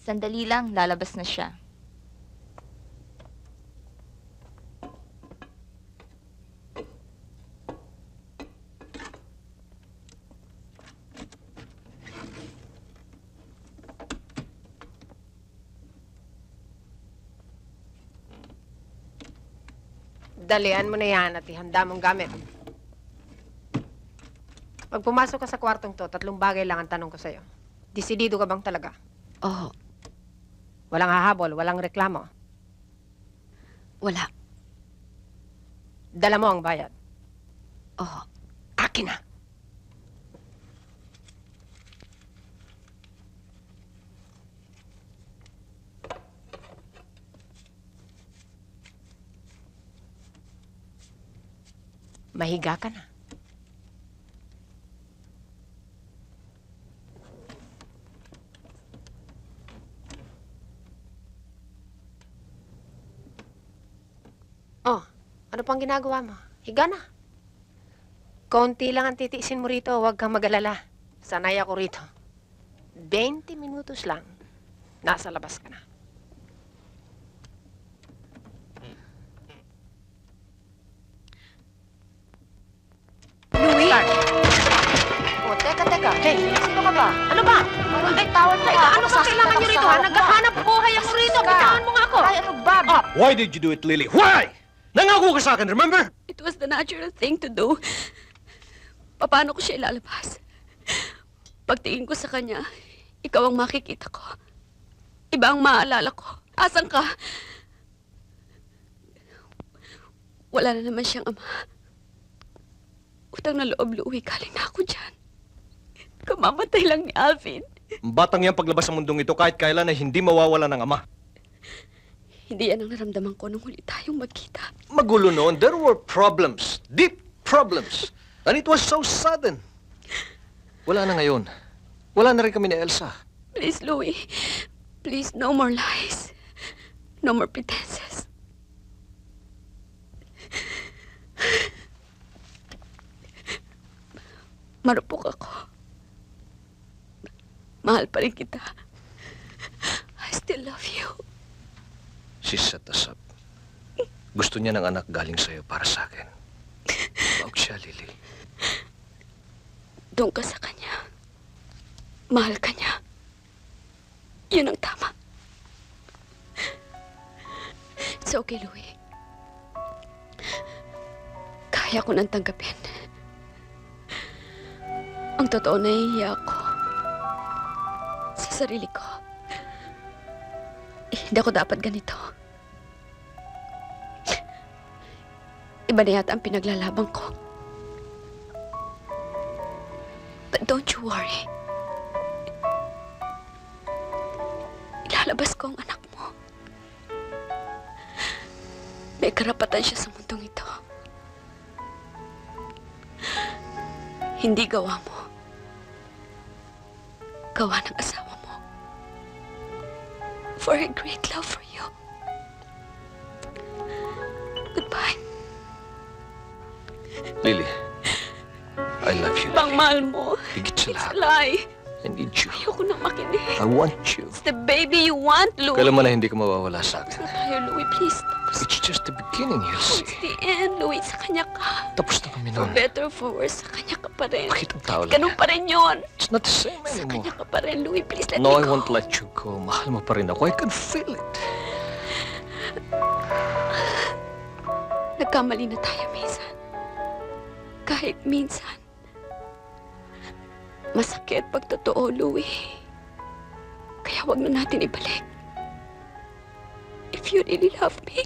Sandali lang, lalabas na siya. Dalian mo na yan at ihanda mong gamit. Pag pumasok ka sa kwartong to, 3 bagay lang ang tanong ko sa'yo. Desidido ka bang talaga? Oo, Walang hahabol, walang reklamo. wala. Dala mo ang bayad. Oo. Akin na! Mahiga ka na. Oh, ano pang ginagawa mo? Higa na. Konti lang ang titiisin mo rito, huwag kang mag-alala. Sanay ako rito. 20 minutos lang. Nasa labas ka na. Louie! Oh, teka. Hey, Sino ka ba? ano ba? Parang bitawan mo nga. Ano ba kailangan nyo rito, ha? Naghahanap buhay ako rito. Bitawan mo nga ako. Ay, ano ba? Why did you do it, Lily? Why? Nangako ka sa akin, remember? It was the natural thing to do. Paano ko siya ilalabas? Pagtingin ko sa kanya, ikaw ang makikita ko. Iba ang maaalala ko. Asan ka? Wala na naman siyang ama. Utang na loob, Louie. Galing na ako dyan. Kamamatay lang ni Alvin. Ang batang yan paglabas sa mundong ito kahit kailan ay hindi mawawala ng ama. Hindi yan ang naramdaman ko nung huli tayong magkita. Magulo noon, there were problems. Deep problems. And it was so sudden. Wala na ngayon. Wala na rin kami ni Elsa. Please, Louie. Please, no more lies. No more pretenses. Marupok ako. Mahal pa rin kita. I still love you. She set us up. Gusto niya ng anak galing sa'yo para sa akin. Huwag siya, Lily. Doon ka sa kanya. Mahal ka niya. Yun ang tama. It's okay, Louie. Kaya ko nang tanggapin. Ang totoo, nahihiya ako. Sa sarili ko. Hindi ako dapat ganito. Iba na yata ang pinaglalaban ko. But don't you worry. Ilalabas ko ang anak mo. May karapatan siya sa mundong ito. Hindi gawa mo. Gawa ng asawa mo. For her great love for you. Goodbye. Lily, I love you. Pangmahal mo. Higit sa It's a lahat. lie. I need you. Ayoko na makinig. I want you. It's the baby you want, Louie. Kailan man na hindi ka mawawala sa Tapos akin. na tayo, Louie. Please, tapos It's just the beginning, you'll It's see. the end, Louie. Sa kanya ka. Tapos na kami For noon. better or for worse, sa kanya ka pa rin. Bakit ang tao lang Ganun yan? pa rin yun. It's not the same Sa anymore. kanya ka pa rin, Louie. Please, let No, me I go. won't let you go. Mahal mo pa rin ako. I can feel it. Nagkamali na tayo minsan. Kahit minsan. Masakit pag totoo, Louie. Kaya wag na natin ibalik. If you really love me,